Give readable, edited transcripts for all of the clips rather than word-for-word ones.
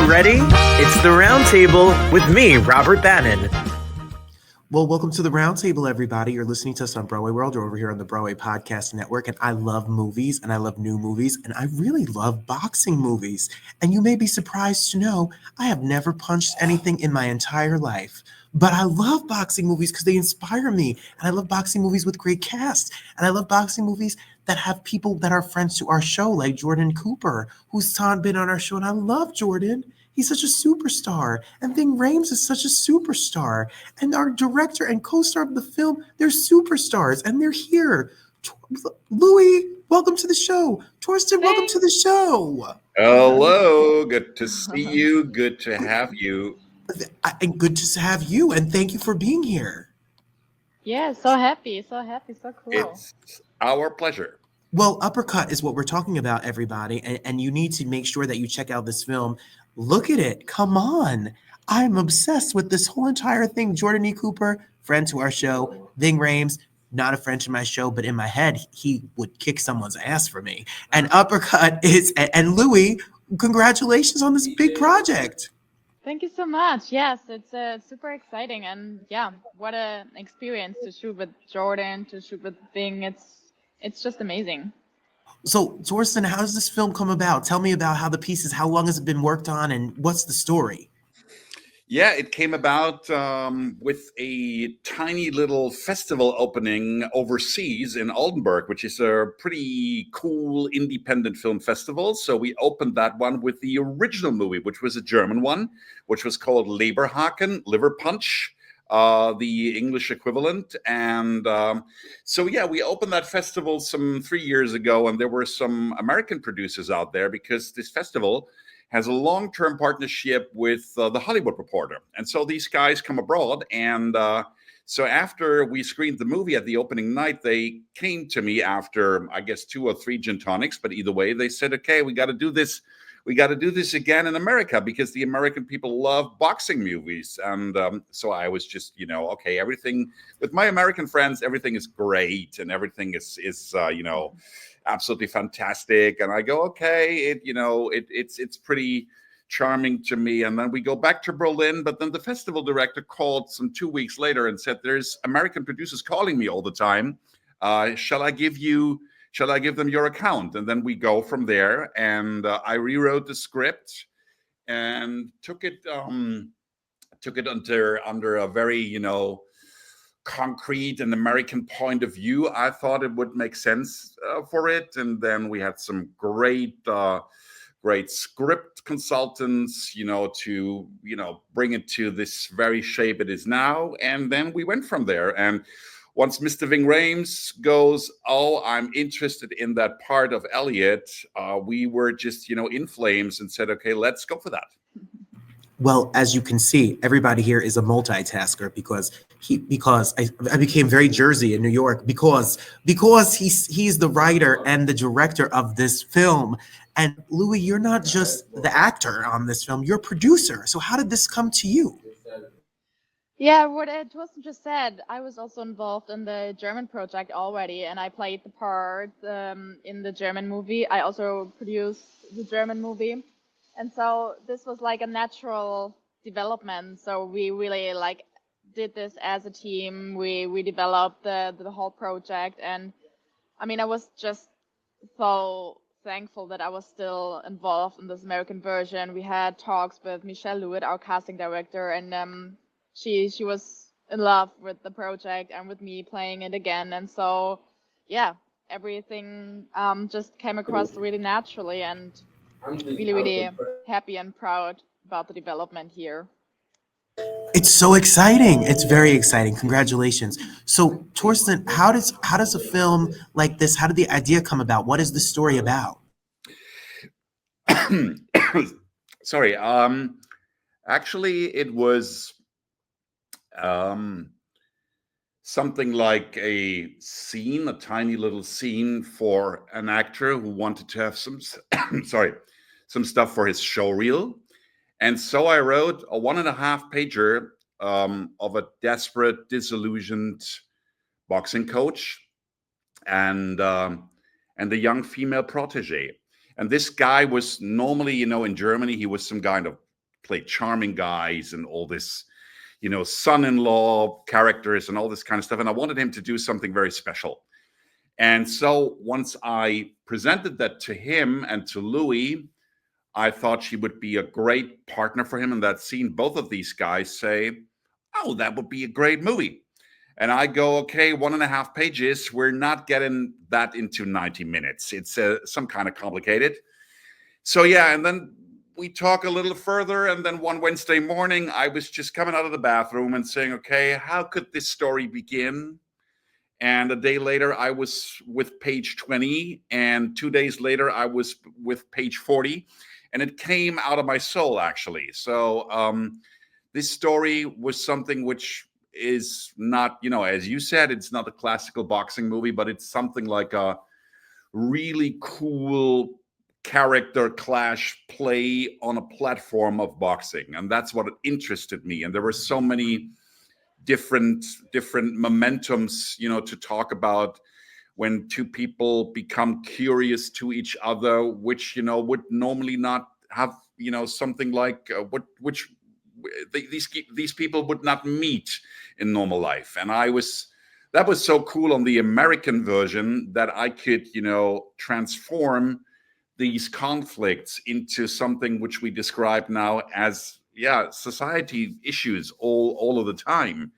ready? It's the Roundtable with me, Robert Bannon. Well, welcome to the Roundtable, everybody. You're listening to us on Broadway World or over here on the Broadway Podcast Network. And I love movies and I love new movies and I really love boxing movies. And you may be surprised to know I have never punched anything in my entire life. But I love boxing movies because they inspire me. And I love boxing movies with great casts. And I love boxing movies that have people that are friends to our show, like Jordan Cooper, who's been on our show. And I love Jordan. He's such a superstar. And Ving Rhames is such a superstar. And our director and co-star of the film, they're superstars. And they're here. Luiii, welcome to the show. Torsten, welcome to the show. Hello. Good to see you. Good to have you. And good to have you. And thank you for being here. Yeah, so happy, so cool. It's our pleasure. Well, Uppercut is what we're talking about, everybody. And you need to make sure that you check out this film. Look at it. Come on. I'm obsessed with this whole entire thing. Jordan E. Cooper, friend to our show. Ving Rhames, not a friend to my show, but in my head, he would kick someone's ass for me. And Uppercut is, and Luiii, congratulations on this big project. Thank you so much. Yes, it's super exciting. And yeah, what an experience to shoot with Jordan, to shoot with Ving. It's just amazing. So, Torsten, how does this film come about? Tell me about how the pieces, how long has it been worked on, and what's the story? Yeah, it came about with a tiny little festival opening overseas in Oldenburg, which is a pretty cool independent film festival. So we opened that one with the original movie, which was a German one, which was called Leberhaken, Liver Punch. The English equivalent. And so, yeah, we opened that festival some 3 years ago, and there were some American producers out there because this festival has a long-term partnership with the Hollywood Reporter. And so these guys come abroad. And so after we screened the movie at the opening night, they came to me after, I guess, 2 or 3 gin tonics. But either way, they said, okay, we got to do this. We got to do this again in America because the American people love boxing movies. And so I was just, okay, everything with my American friends, everything is great and everything is absolutely fantastic. And I go, okay, it's pretty charming to me. And then we go back to Berlin. But then the festival director called some 2 weeks later and said, there's American producers calling me all the time. Shall I give them your account? And then we go from there. And I rewrote the script and took it under a very, concrete and American point of view. I thought it would make sense for it. And then we had some great script consultants, to, bring it to this very shape it is now. And then we went from there. And once Mr. Ving Rhames goes, oh, I'm interested in that part of Elliott, we were just, in flames and said, okay, let's go for that. Well, as you can see, everybody here is a multitasker because I became very Jersey in New York because he's the writer and the director of this film. And Luiii, you're not just the actor on this film, you're a producer. So how did this come to you? Yeah, what Torsten just said, I was also involved in the German project already, and I played the part in the German movie. I also produced the German movie. And so this was like a natural development. So we really did this as a team. We developed the whole project. And I mean, I was just so thankful that I was still involved in this American version. We had talks with Michelle Elliott, our casting director, and she was in love with the project and with me playing it again. And so, yeah, everything just came across really naturally, and really, really happy and proud about the development here. It's so exciting. It's very exciting. Congratulations. So, Torsten, how does a film like this, how did the idea come about? What is the story about? Sorry. Actually, it was something like a tiny little scene for an actor who wanted to have some stuff for his show reel. And so I wrote a 1.5 pager of a desperate, disillusioned boxing coach and the young female protege. And this guy was normally, in Germany, he was some kind of play charming guys and all this, son-in-law characters and all this kind of stuff. And I wanted him to do something very special. And so once I presented that to him and to Luiii, I thought she would be a great partner for him in that scene. Both of these guys say, oh, that would be a great movie. And I go, okay, 1.5 pages. We're not getting that into 90 minutes. It's some kind of complicated. So yeah, and then we talk a little further. And then one Wednesday morning, I was just coming out of the bathroom and saying, okay, how could this story begin? And a day later, I was with page 20. And 2 days later, I was with page 40. And it came out of my soul, actually. So this story was something which is not, as you said, it's not a classical boxing movie, but it's something like a really cool character clash play on a platform of boxing. And that's what interested me. And there were so many different momentums, to talk about when two people become curious to each other, which, would normally not have, something like these people would not meet in normal life. And that was so cool on the American version that I could, transform these conflicts into something which we describe now as, society issues all of the time.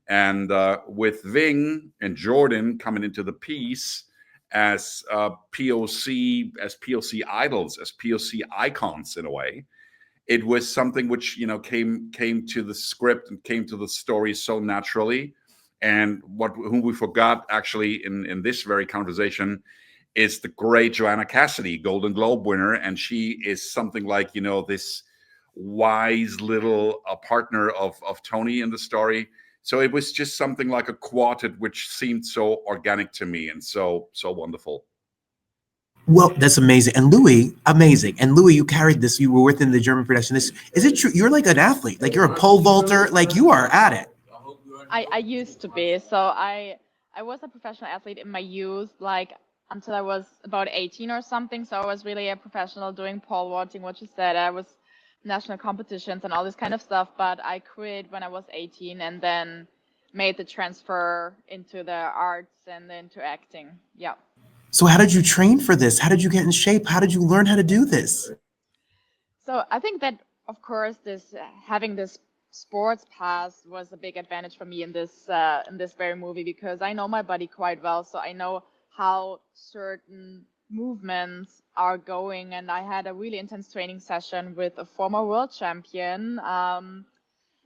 And with Ving and Jordan coming into the piece as POC idols, as POC icons in a way, it was something which came to the script and came to the story so naturally. And whom we forgot actually in this very conversation is the great Joanna Cassidy, Golden Globe winner, and she is something like this wise little partner of Toni in the story. So it was just something like a quartet which seemed so organic to me and so wonderful. Well, that's amazing. And Luiii, amazing. And Luiii, you carried this. You were within the German production. Is it true? You're like an athlete. Like you're a pole vaulter. Like you are at it. I used to be. So I was a professional athlete in my youth, like until I was about 18 or something. So I was really a professional doing pole vaulting, what you said. I was national competitions and all this kind of stuff. But I quit when I was 18 and then made the transfer into the arts and into acting. Yeah. So how did you train for this? How did you get in shape? How did you learn how to do this? So I think that, of course, this having this sports past was a big advantage for me in this very movie, because I know my body quite well. So I know how certain movements are going. And I had a really intense training session with a former world champion,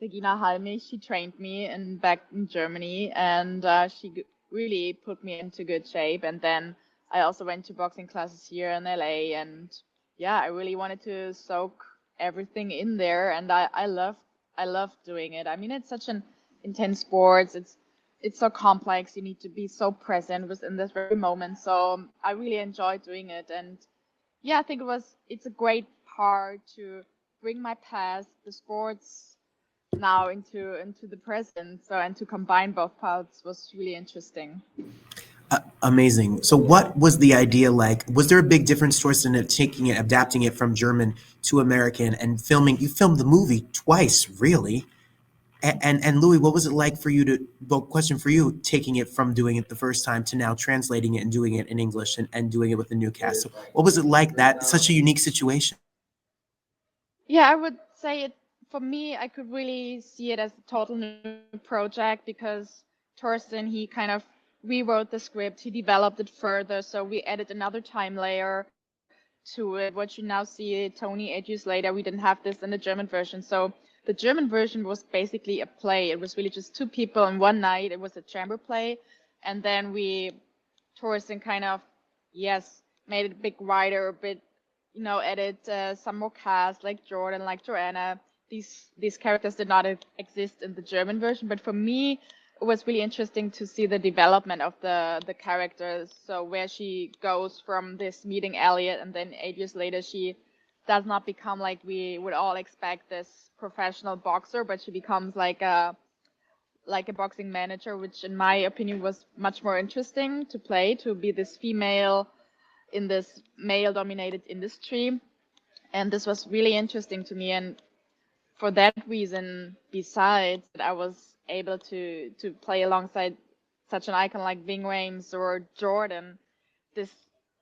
Regina Halmich. She trained me back in Germany, and she really put me into good shape. And then I also went to boxing classes here in LA, and yeah, I really wanted to soak everything in there, and I love doing it. I mean, it's such an intense sport. It's so complex. You need to be so present within this very moment. So I really enjoy doing it, and yeah, I think it's a great part to bring my past, the sports, now into the present. So, and to combine both parts was really interesting. Amazing. So what was the idea like? Was there a big difference, Torsten, of taking it, adapting it from German to American and filming? You filmed the movie twice, really. And Luiii, what was it like for you question for you, taking it from doing it the first time to now translating it and doing it in English and doing it with the new cast? So what was it like, that such a unique situation? Yeah, I would say for me, I could really see it as a total new project, because Torsten, he kind of rewrote the script, he developed it further, so we added another time layer to it. What you now see, Toni, 8 years later, we didn't have this in the German version. So the German version was basically a play. It was really just two people in one night. It was a chamber play, and then Torsten kind of, made it a bit wider, a bit, added some more cast, like Jordan, like Joanna. These characters did not exist in the German version, but for me, it was really interesting to see the development of the characters. So where she goes from this meeting Elliott, and then 8 years later, she does not become like we would all expect, this professional boxer, but she becomes like a boxing manager, which in my opinion was much more interesting to play, to be this female in this male dominated industry. And this was really interesting to me. And for that reason, besides that I was able to play alongside such an icon like Ving, Rhames or Jordan, this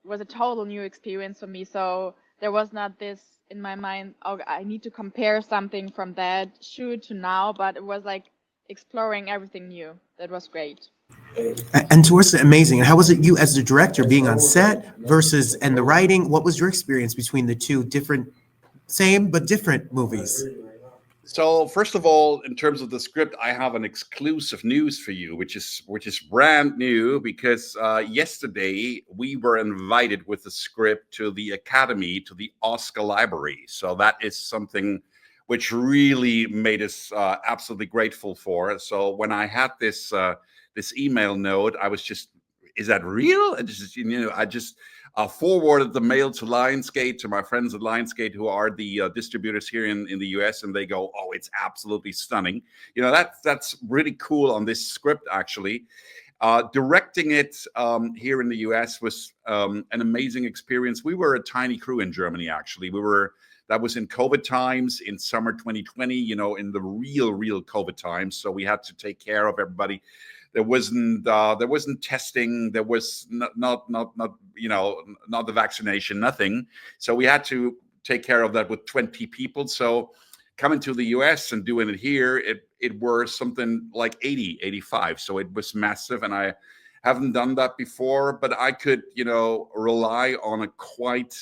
was a total new experience for me. So there was not this in my mind, oh, I need to compare something from that shoot to now, but it was like exploring everything new. That was great. And Torsten, amazing. And how was it you as the director being on set versus and the writing? What was your experience between the two different, same but different movies? So first of all, in terms of the script, I have an exclusive news for you, which is brand new because yesterday we were invited with the script to the Academy, to the Oscar Library. So that is something which really made us absolutely grateful for. So when I had this email note, I was just, is that real? I just forwarded the mail to Lionsgate, to my friends at Lionsgate, who are the distributors here in the US, and they go, "Oh, it's absolutely stunning." That's really cool on this script, actually. Directing it here in the US was an amazing experience. We were a tiny crew in Germany, actually. That was in COVID times, in summer 2020, in the real COVID times. So we had to take care of everybody. There wasn't testing. There was not the vaccination, nothing. So we had to take care of that with 20 people. So coming to the US and doing it here, it was something like 80, 85. So it was massive, and I haven't done that before, but I could, rely on a quite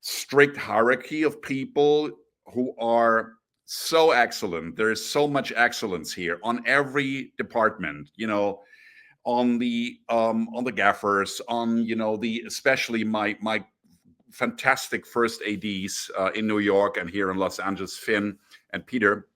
strict hierarchy of people who are so excellent. There is so much excellence here on every department, on the gaffers, on especially my fantastic first ADs in New York and here in Los Angeles, Finn and Peter.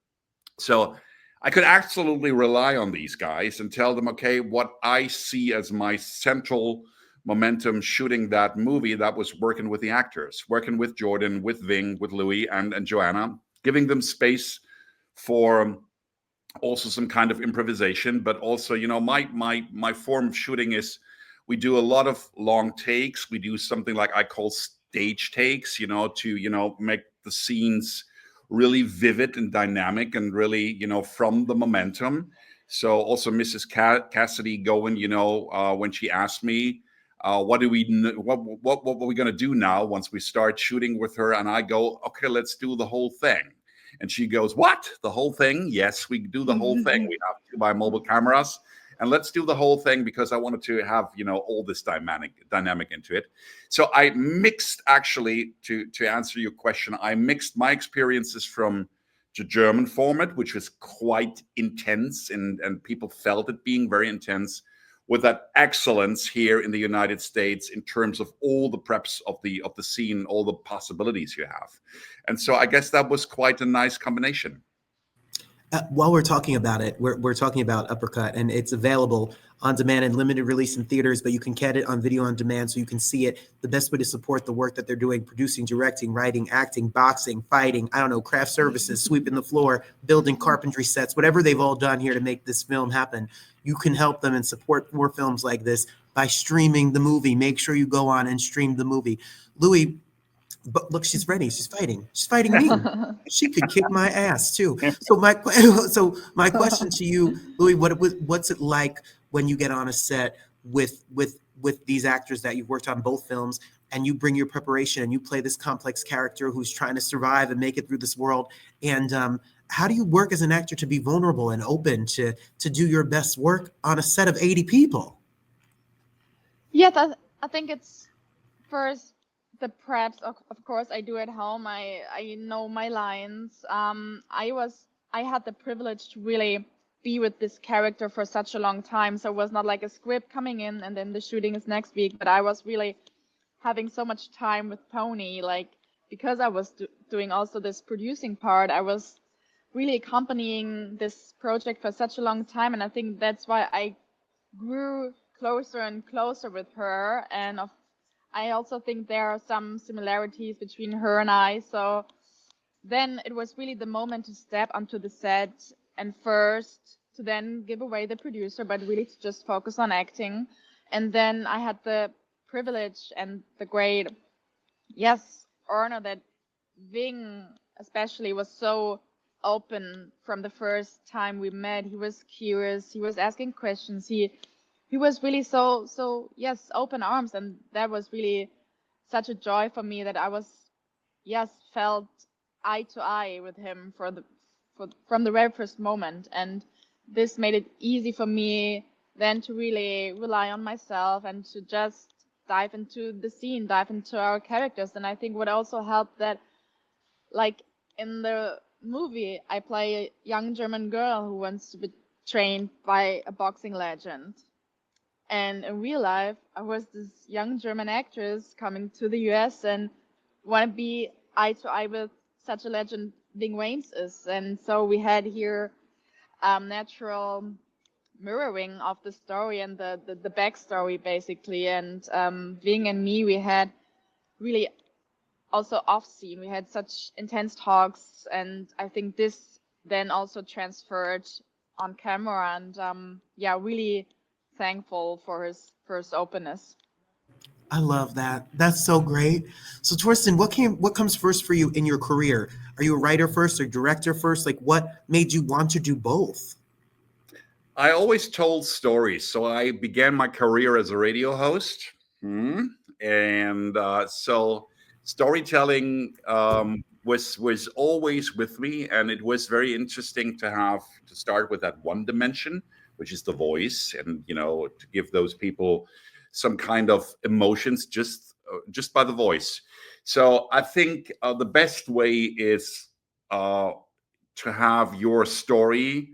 So I could absolutely rely on these guys and tell them, okay, what I see as my central momentum shooting that movie, that was working with the actors, working with Jordan, with Ving, with Luiii and Joanna, giving them space for also some kind of improvisation. But also, my form of shooting is we do a lot of long takes. We do something like I call stage takes, to make the scenes really vivid and dynamic and really, from the momentum. So also Mrs. Cassidy going, when she asked me, what are we going to do now once we start shooting with her? And I go, okay, let's do the whole thing. And she goes, what? The whole thing? Yes, we do the whole thing. We have 2 by mobile cameras. And let's do the whole thing because I wanted to have, all this dynamic into it. So I mixed, actually, to answer your question, I mixed my experiences from the German format, which was quite intense, and people felt it being very intense, with that excellence here in the United States in terms of all the preps of the scene, all the possibilities you have. And so I guess that was quite a nice combination. While we're talking about it, we're talking about Uppercut, and it's available on demand and limited release in theaters, but you can get it on video on demand so you can see it. The best way to support the work that they're doing, producing, directing, writing, acting, boxing, fighting, craft services, sweeping the floor, building carpentry sets, whatever they've all done here to make this film happen. You can help them and support more films like this by streaming the movie. Make sure you go on and stream the movie. Luiii, but look, she's ready. She's fighting. She's fighting me. She could kick my ass too. So my question to you, Luiii, what's it like when you get on a set with these actors that you've worked on both films, and you bring your preparation and you play this complex character who's trying to survive and make it through this world? And how do you work as an actor to be vulnerable and open to do your best work on a set of 80 people? Yes, I think it's first the preps. Of course, I do at home. I know my lines. I had the privilege to really be with this character for such a long time. So it was not like a script coming in and then the shooting is next week. But I was really having so much time with Toni, like, because I was doing also this producing part. I was really accompanying this project for such a long time, and I think that's why I grew closer and closer with her. And I also think there are some similarities between her and I. So then it was really the moment to step onto the set and first to then give away the producer, but really to just focus on acting. And then I had the privilege and the great honor that Ving especially was so open from the first time we met. He was curious. He was asking questions. He was really so yes, open arms, and that was really such a joy for me that I was yes felt eye to eye with him from the very first moment, and this made it easy for me then to really rely on myself and to just dive into the scene, dive into our characters. And I think what also helped that, like in the movie, I play a young German girl who wants to be trained by a boxing legend. And in real life, I was this young German actress coming to the US and want to be eye to eye with such a legend Ving Rhames is. And so we had here natural mirroring of the story and the backstory, basically. And Ving and me, we had really also off scene. We had such intense talks, and I think this then also transferred on camera. And yeah, really thankful for his openness. I love that. That's so great. So Torsten, what comes first for you in your career? Are you a writer first or director first? Like what made you want to do both? I always told stories. So I began my career as a radio host. And so storytelling was always with me. And it was very interesting to have to start with that one dimension, which is the voice, and, to give those people some kind of emotions just by the voice. So I think the best way is to have your story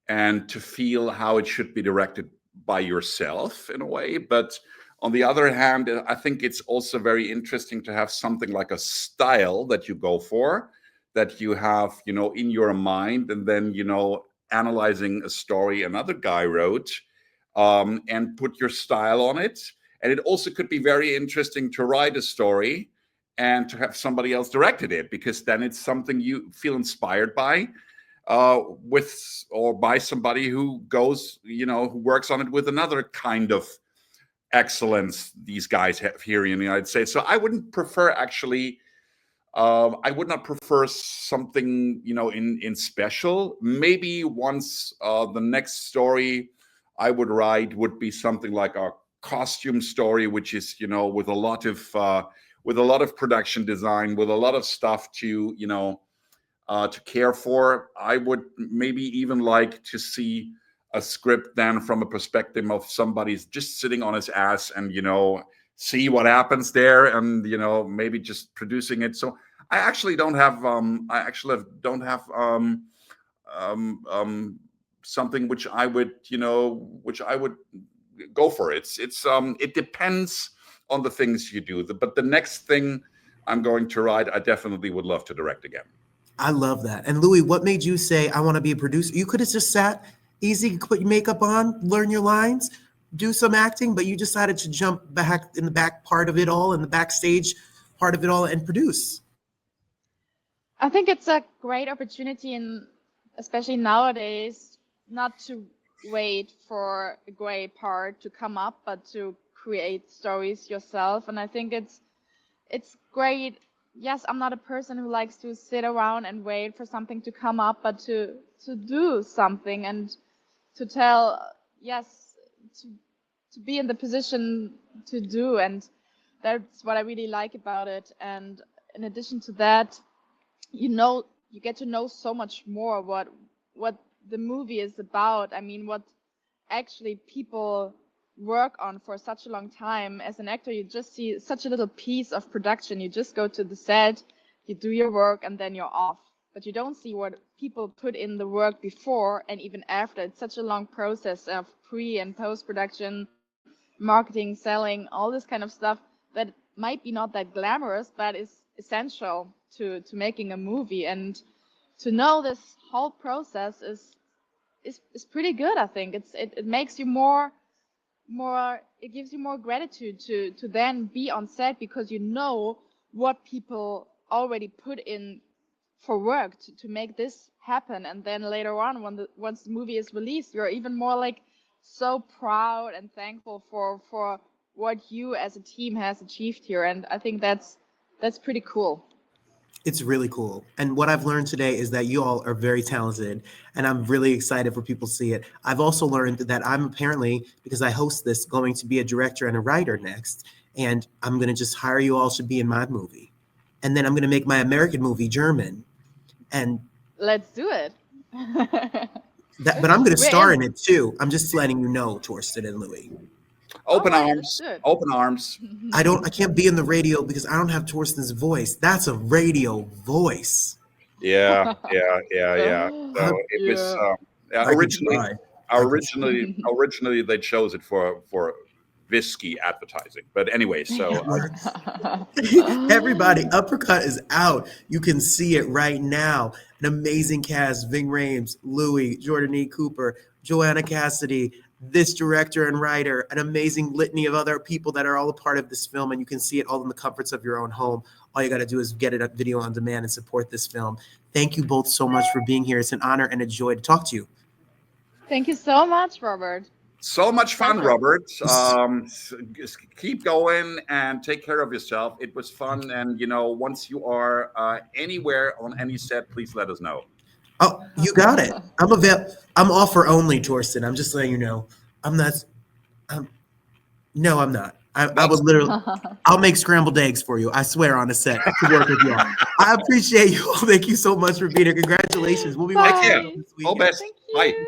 and to feel how it should be directed by yourself in a way. But on the other hand, I think it's also very interesting to have something like a style that you go for, that you have, in your mind, and then, analyzing a story another guy wrote, and put your style on it. And it also could be very interesting to write a story and to have somebody else directed it, because then it's something you feel inspired by, with or by somebody who goes, who works on it with another kind of excellence these guys have here in the United States. So I wouldn't prefer actually. I would not prefer something, in special. Maybe once the next story I would write would be something like a costume story, which is, with a lot of production design, with a lot of stuff to care for. I would maybe even like to see a script then from a perspective of somebody's just sitting on his ass and, see what happens there, and, maybe just producing it. So I actually don't have something which I would go for. It depends on the things you do. But the next thing I'm going to write, I definitely would love to direct again. I love that. And Luiii, what made you say, I want to be a producer? You could have just sat easy, put your makeup on, learn your lines, do some acting, but you decided to jump back in the back part of it all, in the backstage part of it all, and produce. I think it's a great opportunity, and especially nowadays, not to wait for a great part to come up, but to create stories yourself. And I think it's great. Yes, I'm not a person who likes to sit around and wait for something to come up, but to do something and to tell, yes, to be in the position to do. And that's what I really like about it. And in addition to that, you get to know so much more what the movie is about. I mean, what actually people work on for such a long time. As an actor, you just see such a little piece of production. You just go to the set, you do your work, and then you're off. But you don't see what people put in the work before and even after. It's such a long process of pre and post production, marketing, selling, all this kind of stuff that might be not that glamorous, but is essential to making a movie. And to know this whole process is pretty good. I think it makes you more, it gives you more gratitude to then be on set, because you know what people already put in for work to make this happen. And then later on, once the movie is released, you're even more like so proud and thankful for what you as a team has achieved here. And I think that's pretty cool. It's really cool. And what I've learned today is that you all are very talented, and I'm really excited for people to see it. I've also learned that I'm apparently, because I host this, going to be a director and a writer next. And I'm going to just hire you all to be in my movie. And then I'm going to make my American movie German. And Let's do it. but I'm going to We're star in. in it too. I'm just letting you know, Torsten and Luiii. Open All right, arms. let's do it. Open arms. I can't be in the radio because I don't have Torsten's voice. That's a radio voice. Yeah. So it was I could originally. try. Originally, they chose it for whiskey advertising. But anyway, so Everybody, Uppercut is out. You can see it right now. An amazing cast: Ving, Rhames, Luiii, Jordan E. Cooper, Joanna Cassidy, this director and writer, an amazing litany of other people that are all a part of this film, and you can see it all in the comforts of your own home. All you got to do is get it up video on demand and support this film. Thank you both so much for being here. It's an honor and a joy to talk to you. Thank you so much, Robert. so much fun, Pleasure. Robert. Keep going and take care of yourself. It was fun, and once you are anywhere on any set, please let us know. Oh, you got it. I'm offer only, Torsten. I'm just letting you know. I'm not. No, I'm not. I would literally. I'll make scrambled eggs for you. I swear on a set to work with you all. I appreciate you all. Thank you so much for being here. Congratulations. We'll be Bye. watching Take care. this All weekend. best. Thank Bye. you.